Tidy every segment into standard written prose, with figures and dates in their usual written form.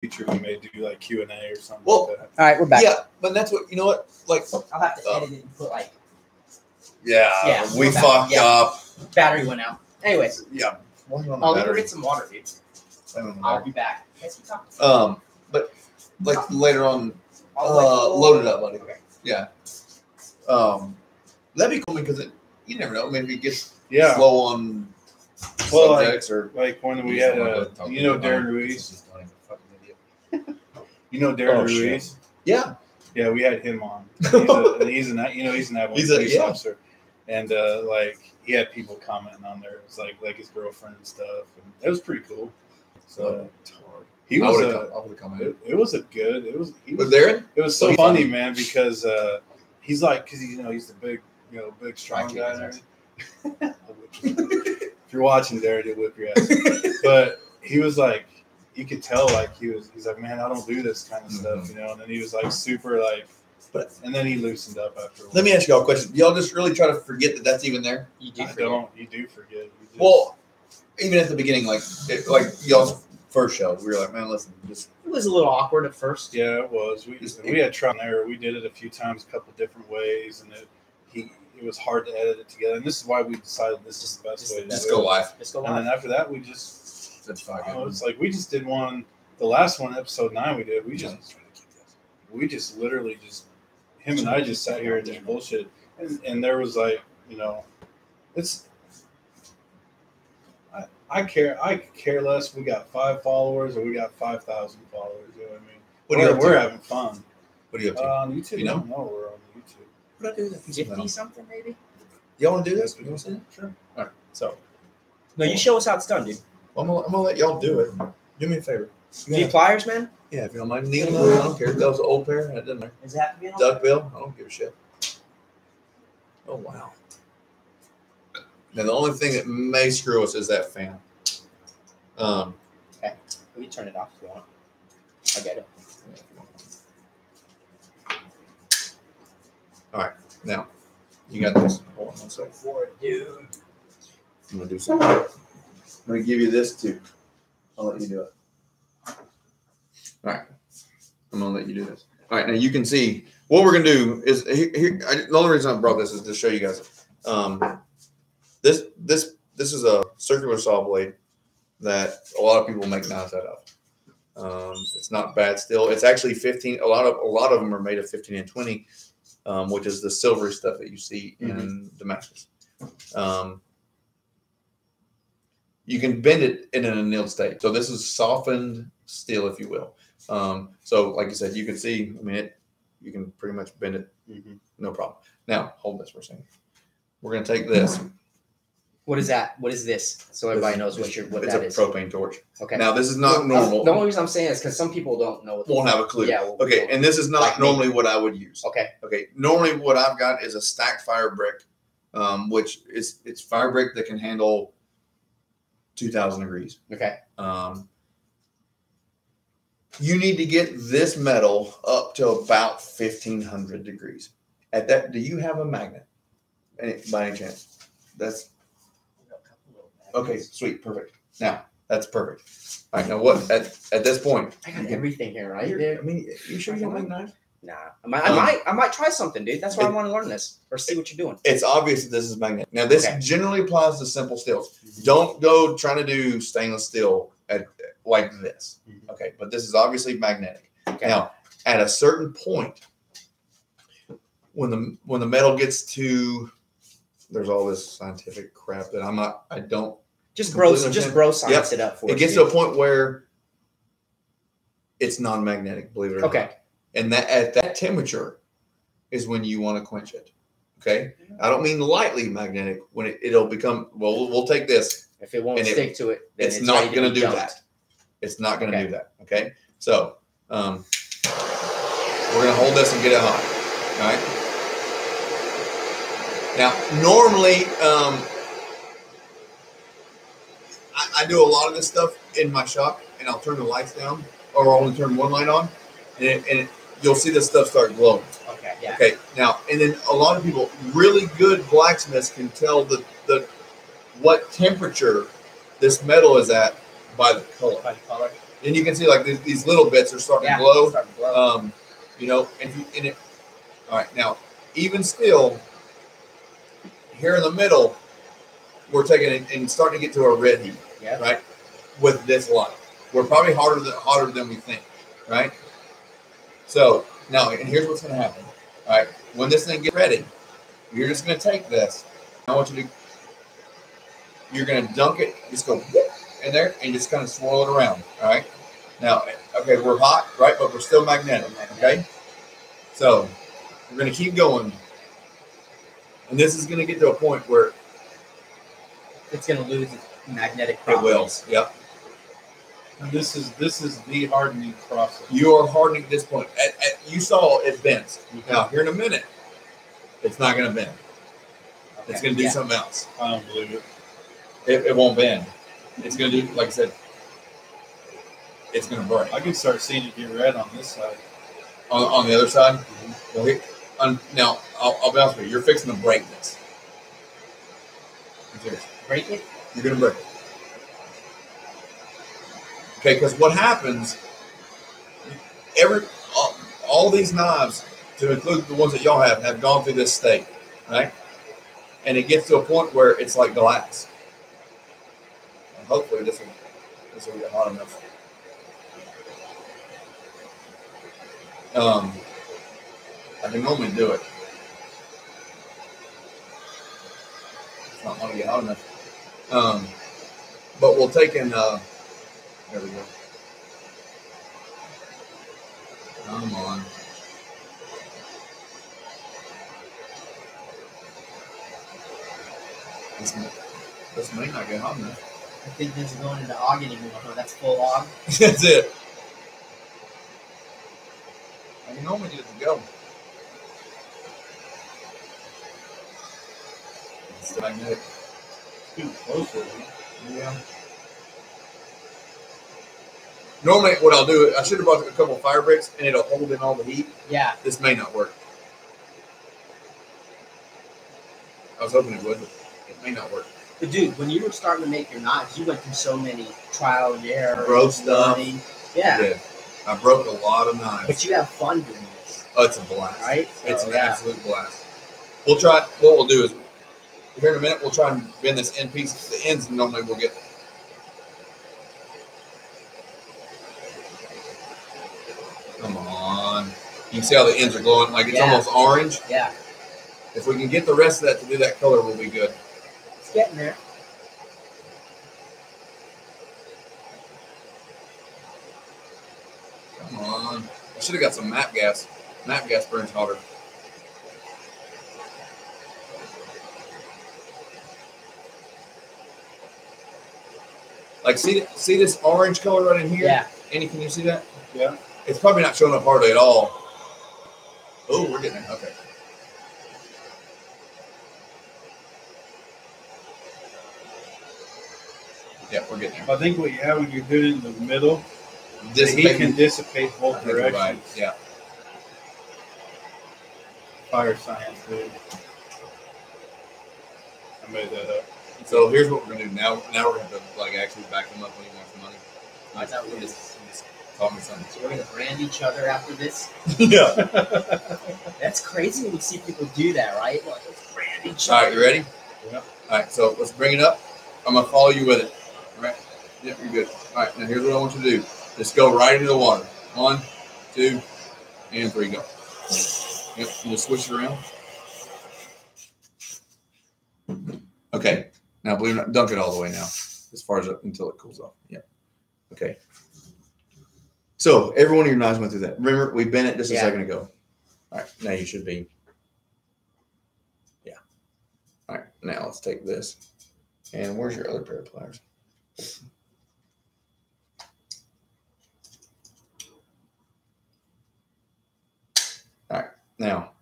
future we may do like Q&A or something. Well, like that. All right, we're back. Yeah, but that's what, you know what? Like, I'll have to edit it and put like yeah, we we're back. fucked up. Battery went out. Anyways, Yeah. I'll go get some water, dude. I'll be back. But like later on, I'll load it up, buddy. Okay. Yeah. That'd be cool because you never know. Maybe it gets Yeah. slow on Well, subjects or. Like when we had Darren Ruiz. You know Darren Ruiz? Yeah. Yeah, we had him on. He's an Avalon police officer, and like he had people commenting on there. It was like his girlfriend and stuff, and it was pretty cool. So he was it was a good. It was. He was Darren? It was so funny, man, because he's like, because he's the big, big strong guy. And everything. If you're watching Darren, he'll whip your ass. But he was like, you could tell, like he's like, man, I don't do this kind of stuff, And then he was like super like, and then he loosened up after a while. Let me ask y'all a question. Do y'all just really try to forget that that's even there? You do forget. You do forget. Well, even at the beginning, like y'all's first show, we were like, man, listen, just. It was a little awkward at first. Yeah, it was. We had trial and error. We did it a few times, a couple different ways, and it was hard to edit it together. And this is why we decided this is the best way to do it. Just go live. And then after that, we just. That's fine. It's like we just did one. The last one, episode 9, we did. We just literally him and I just sat here and did bullshit. And there was like, it's. I care less. We got 5 followers or we got 5,000 followers. You know what I mean? We're having fun. What are you up to? On YouTube. No, we're on YouTube. What do I do that? 50 something maybe. Y'all want to do this? You want to see it? Sure. All right. So. No, you show us how it's done, dude. I'm gonna let y'all do it. Do me a favor. You need pliers, man? Yeah, if you don't mind. Neil, I don't care. That was an old pair. That didn't matter. Does that have to be an old Duckbill. I don't give a shit. Oh, wow. Now, the only thing that may screw us is that fan. Okay. We can turn it off if you want. I get it. All right. Now, you got this. Hold on 1 second. Dude. I'm going to do something. I'm going to give you this, too. I'll let you do it. All right. I'm going to let you do this. All right. Now, you can see what we're going to do is the only reason I brought this is to show you guys. This is a circular saw blade that a lot of people make knives out of. It's not bad still. It's actually 15. A lot of them are made of 15 and 20, which is the silvery stuff that you see in Damascus. You can bend it in an annealed state. So this is softened steel, if you will. So like you said, you can see, you can pretty much bend it. No problem. Now, hold this for a second. We're going to take this. What is that? What is this? So everybody knows what that is. It's a propane torch. Okay. Now, this is not normal. The only reason I'm saying is because some people don't know. Won't have a clue. Yeah. Okay, and this is not normally what I would use. Okay. Okay. Normally, what I've got is a stacked fire brick, which it's fire brick that can handle 2,000 degrees. Okay. You need to get this metal up to about 1,500 degrees. At that, do you have a magnet? By any chance? That's okay. Sweet, perfect. Now that's perfect. All right. Now what? At this point, I got everything here, right? You sure you don't make knives? Nah, I might try something, dude. That's why I want to learn this or see what you're doing. It's obvious that this is magnetic. Now this generally applies to simple steels. Don't go trying to do stainless steel like this. Okay, but this is obviously magnetic. Okay. Now at a certain point, when the metal gets to, there's all this scientific crap that I don't just bro science it up for it gets to a point where it's non-magnetic, believe it or not. And that at that temperature is when you want to quench it. Okay, I don't mean lightly magnetic. When it'll become, we'll take this. If it won't stick to it, then it's not going to do that. It's not going to do that. Okay, so we're going to hold this and get it hot. All right. Now, normally, I do a lot of this stuff in my shop, and I'll turn the lights down, or I'll only turn one light on, and you'll see this stuff start glowing. Okay, yeah. Okay, now, and then a lot of people, really good blacksmiths can tell what temperature this metal is at by the color. And you can see like these little bits are starting to glow. You know, and it. All right, now even still, here in the middle, we're taking it and starting to get to a red heat. Yeah. Right. With this light, we're probably hotter than we think. Right. So now, and here's what's going to happen. All right, when this thing gets ready, you're just going to take this. I want you to. You're going to dunk it. Just go in there and just kind of swirl it around. All right. Now, okay, we're hot, right? But we're still magnetic. Okay. So we're going to keep going, and this is going to get to a point where it's going to lose its magnetic properties. It will. Yep. And this is the hardening process. You are hardening at this point. You saw it bends. Now, here in a minute, it's not going to bend. Okay. It's going to do something else. I don't believe it. It won't bend. It's going to do, like I said, it's going to break. I can start seeing it get red on this side. On the other side? Mm-hmm. Well, now, I'll be honest with you. You're fixing to break this. Break it? You're going to break it. Okay, because what happens, all these knives, to include the ones that y'all have gone through this state, right? And it gets to a point where it's like glass. And hopefully this will get hot enough. I can normally do it. It's not going to get hot enough. But we'll take in, there we go. Come on. This may not get hot enough. I think this is going into og anymore. Huh? That's full og. That's it. I can normally get it to go. It's magnetic. Too close with it. Yeah. Normally, what I'll do, I should have brought a couple of fire bricks, and it'll hold in all the heat. Yeah. This may not work. I was hoping it would, but it may not work. But dude, when you were starting to make your knives, you went through so many trial and error. Broke stuff. Yeah. I broke a lot of knives. But you have fun doing this. Oh, it's a blast. Right? It's an absolute blast. We'll try, what we'll do is, here in a minute, we'll try and bend this end piece. The ends normally will get. Come on. You can see how the ends are glowing, like it's almost orange. Yeah. If we can get the rest of that to do that color, we'll be good. It's getting there. Come on. I should have got some MAP gas. MAP gas burns hotter. Like, see this orange color right in here? Yeah. Andy, can you see that? Yeah. It's probably not showing up hardly at all. Oh, we're getting there. Okay. Yeah, we're getting there. I think what you have when you do it in the middle, the Dissipate. heat can dissipate both directions. Right. Yeah. Fire science, dude. I made that up. So here's what we're gonna do. Now we're gonna have to like actually back them up when he wants the money. Like, is that what just taught me something. So we're gonna brand each other after this. Yeah. That's crazy when you see people do that, right? Like, let's brand each All other. right, you ready? Yeah. All right, so let's bring it up. I'm gonna follow you with it. All right. Yep, you're good. All right, now here's what I want you to do. Just go right into the water. 1, 2, and 3, go. Yep, you just switch it around. Okay. Now, believe it or not, dunk it all the way now, as far as until it cools off. Yep. Okay. So every one of your knives went through that. Remember, we bent it just a second ago. All right, now you should be. Yeah. All right, now let's take this. And where's your other pair of pliers? All right, now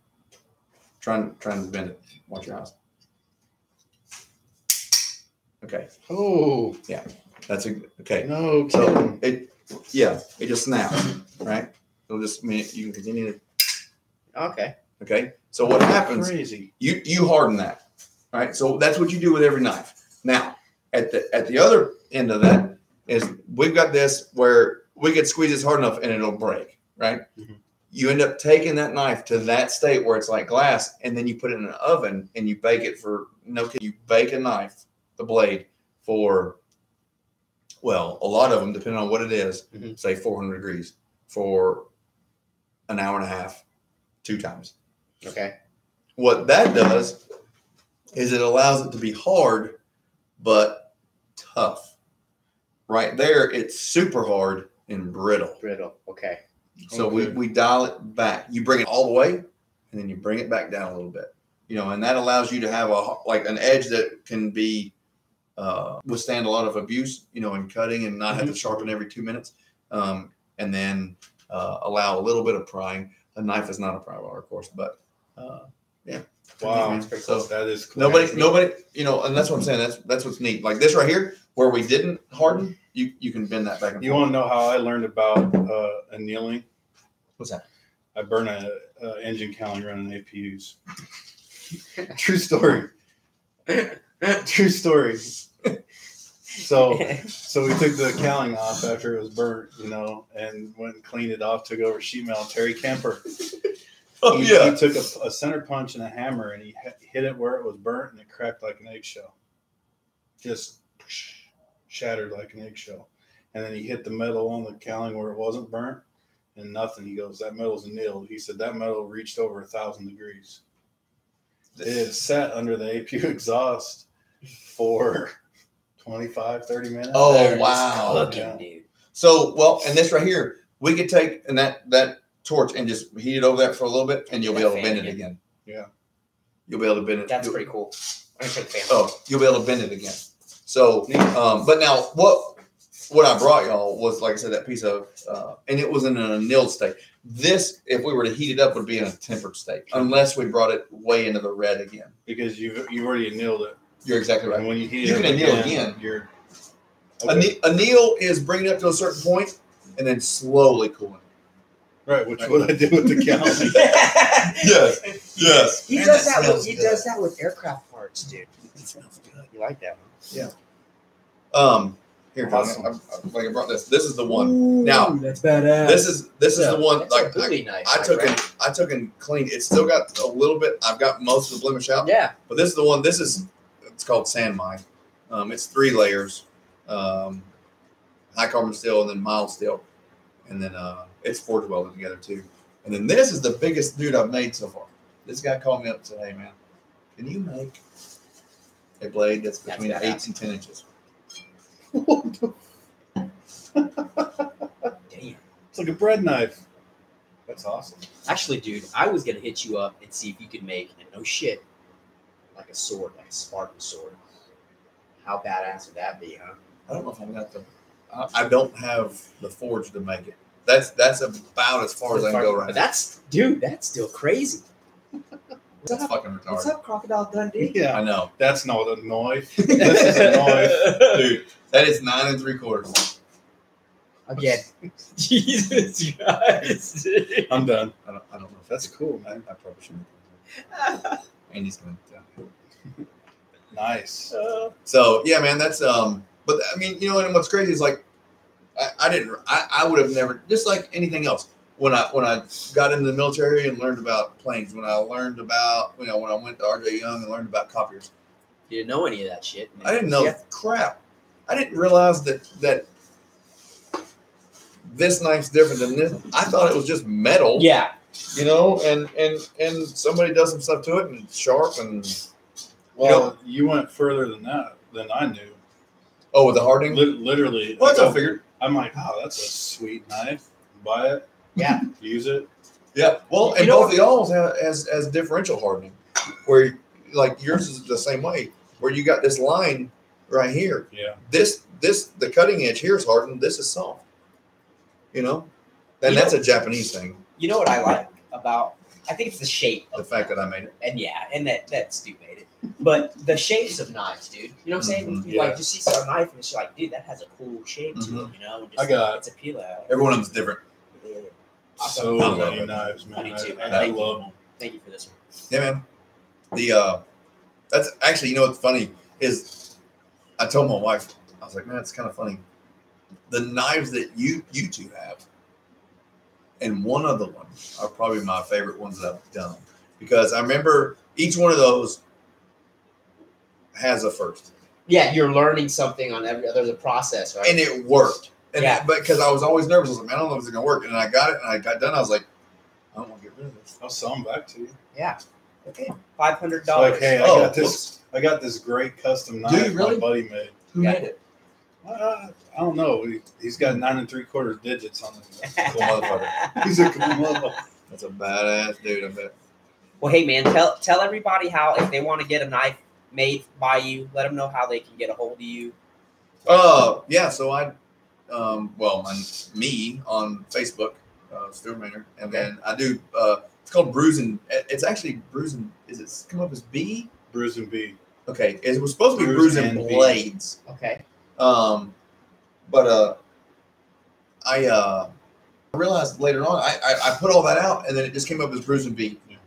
try and bend it. Watch your eyes. Okay. Oh. Yeah, that's okay. No. So it just snaps, right? It'll just mean you can continue to. Okay. Okay. So what happens? Crazy. You harden that, right? So that's what you do with every knife. Now, at the other end of that is we've got this where we could squeeze this hard enough and it'll break, right? Mm-hmm. You end up taking that knife to that state where it's like glass, and then you put it in an oven and you bake it for you bake a knife, the blade, for a lot of them, depending on what it is, say 400 degrees for an hour and a half, 2 times. Okay. What that does is it allows it to be hard but tough. Right there, it's super hard and brittle. Brittle. Okay. So we dial it back. You bring it all the way, and then you bring it back down a little bit. And that allows you to have an edge that can be withstand a lot of abuse, in cutting and not have to sharpen every 2 minutes, and then allow a little bit of prying. A knife is not a pry bar, of course, but yeah. Wow, that's pretty cool. That is cool. Nobody, and that's what I'm saying. That's what's neat. Like this right here, where we didn't harden, you can bend that back and forth. You want to know how I learned about annealing? What's that? I burn a engine cowling running APUs. True story. True story. So we took the cowling off after it was burnt, and went and cleaned it off. Took over sheet metal. Terry Kemper. He took a center punch and a hammer, and he hit it where it was burnt, and it cracked like an eggshell. Just shattered like an eggshell. And then he hit the metal on the cowling where it wasn't burnt, and nothing. He goes, that metal's annealed. He said that metal reached over 1,000 degrees. It sat under the APU exhaust for 25, 30 minutes. Oh, wow. Cooking, dude. So, and this right here, we could take that torch and just heat it over that for a little bit, and you'll be able to bend it again. Yeah. You'll be able to bend it. That's pretty cool. I'm gonna take the fan. Oh, you'll be able to bend it again. So, but now what I brought y'all was, like I said, that piece of, and it was in an annealed state. This, if we were to heat it up, would be in a tempered state, unless we brought it way into the red again. Because you've already annealed it. You're exactly right. And when you heat you it can anneal again. Anneal is bringing it up to a certain point and then slowly cooling. Right, which is what I did with the cowling. Yes. He does that. He does that with aircraft parts, dude. It smells good. You like that one? Yeah. Here, Awesome. I brought this. This is the one. Ooh, now that's badass. This is the one. That's Like a Bowie knife, I took and cleaned. It's still got a little bit. I've got most of the blemish out. Yeah. But this is the one. It's called sand mine. It's 3 layers. High carbon steel and then mild steel, and then it's forge welded together too. And then this is the biggest dude I've made so far. This guy called me up and said, "Hey man, can you make a blade that's between 8 and 10 inches?" Damn. It's like a bread knife. That's awesome. Actually, dude, I was gonna hit you up and see if you could make, and no shit, like a sword, like a Spartan sword. How badass would that be, huh? I don't know if I've got I don't have the forge to make it. That's about as far as I can go right now. That's still crazy. That's fucking retarded. What's up, Crocodile Dundee? Yeah, I know. That's not a knife. This is a knife. Dude, that is 9 3/4. Again. Jesus Christ. I'm done. I don't know. If That's cool, man. I probably shouldn't. Andy's gonna. Nice. So yeah, man, that's But I mean, and what's crazy is like, I would have never, just like anything else. When I got into the military and learned about planes, when I learned about, when I went to RJ Young and learned about copiers. You didn't know any of that shit. I didn't know crap. I didn't realize that this knife's different than this. I thought it was just metal. Yeah. And somebody does some stuff to it and it's sharp and. Well, you went further than I knew. Oh, with the hardening? Literally. Well, that's what I figured. I'm like, oh, that's a sweet knife. Buy it. Yeah. Use it. Yeah. Well, and both of y'all has differential hardening, where like yours is the same way, where you got this line right here. Yeah. The cutting edge here is hardened. This is soft. And that's a Japanese thing. You know what I like about? I think it's the shape. The fact that I made it. And that Stu made it. But the shapes of knives, dude. You know what I'm saying? Mm-hmm. You like just see some knife and it's like, dude, that has a cool shape to it. Just, I got it's appealing. Every one of them's different. Yeah. So I many knives, man. Me too, man. I love them. Thank you for this one. Yeah, man. That's actually, what's funny is I told my wife, I was like, man, it's kind of funny. the knives that you two have, and one other one are probably my favorite ones that I've done, because I remember each one of those has a first. Yeah, you're learning something on there's a process, right? And it worked. And yeah. But because I was always nervous, I was like, man, I don't know if it's gonna work. And I got it, and I got done. I was like, I don't want to get rid of this. I'll sell them back to you. Yeah. Okay. $500. Like, hey, I got this great custom knife really? my buddy made. Who made it? I don't know. He's got 9 3/4 digits on it. Cool motherfucker. He's a cool motherfucker. That's a badass dude, I bet. Well, hey man, tell everybody how, if they want to get a knife made by you, let them know how they can get a hold of you. Yeah. So me on Facebook, Stuart Maynard, and then I do. It's called Bruising. It's actually Bruising. Is it come up as B? Bruising B. Okay, it was supposed to be Bruising Blades. Okay. But I realized later on I put all that out, and then it just came up as Bruising B. And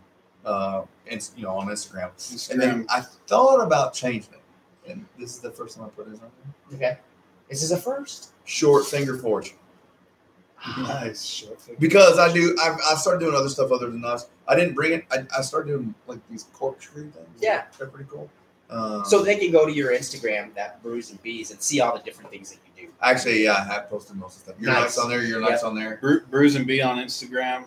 on Instagram. And then I thought about changing it, and this is the first time I put it on there. Okay. This is a first. Short Finger Forge. Nice. Short finger. Because I've started doing other stuff other than knives. I didn't bring it. I started doing like these corkscrew things. Yeah. They're pretty cool. So they can go to your Instagram, that Bruising Bees, and see all the different things that you do. Actually, yeah, I have posted most of the stuff. Your knife's on there. Your knife's on there. Bruising B on Instagram.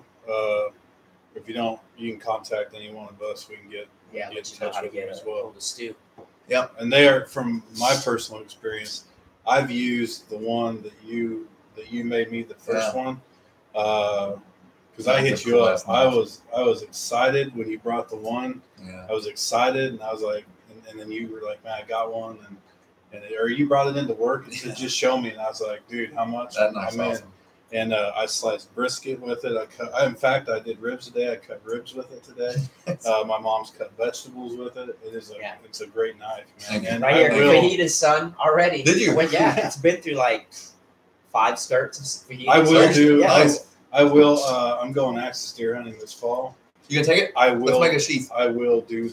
If you don't, you can contact any one of us. We can get in touch with them as well. Stew. Yep. And they are, from my personal experience, I've used the one that you made me, the first one, because I hit you up. I was excited when you brought the one. Yeah. I was excited, and I was like, and then you were like, man, I got one, or you brought it into work and said, just show me, and I was like, dude, how much? That knife's awesome. And I sliced brisket with it. In fact, I did ribs today. I cut ribs with it today. My mom's cut vegetables with it. It's a great knife, man. And right here, Fajitas, son, already. Did you? Yeah, it's been through like 5 starts of fajitas. I will do. Yeah. I will. I'm going axis deer hunting this fall. You gonna take it? I will. Let's make a sheath. I will do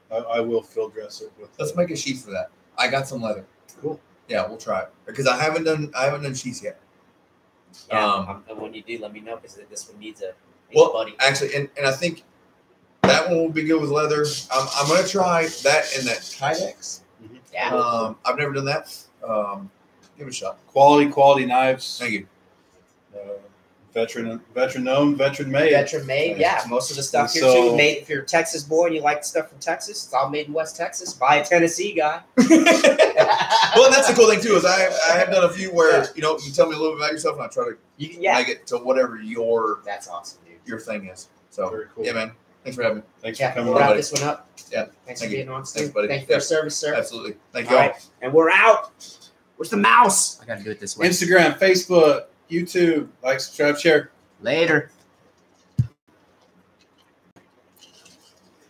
I will field dress it with. Let's make a sheath for that. I got some leather. Cool. Yeah, we'll try it because I haven't done sheaths yet. Yeah, and when you do, let me know because this one needs a buddy. Actually, and I think that one will be good with leather. I'm gonna try that and that Kydex. Mm-hmm. Yeah. I've never done that. Give it a shot. Quality knives. Thank you. Veteran owned, veteran made. Veteran made, yeah. Most of the stuff here too made. If you're a Texas boy and you like stuff from Texas, it's all made in West Texas by a Tennessee guy. Well, that's the cool thing too is I have done a few where you tell me a little bit about yourself and I try to make it to whatever that's awesome, dude. your thing is. So very cool. Yeah, man. Thanks for having me. Thanks for coming. We'll wrap this one up. Yeah. Thanks for being on, Steve. Thanks, buddy. Thank you for your service, sir. Absolutely. Thank you all. Right. And we're out. Where's the mouse? I gotta do it this way. Instagram, Facebook, YouTube, like, subscribe, share. Later.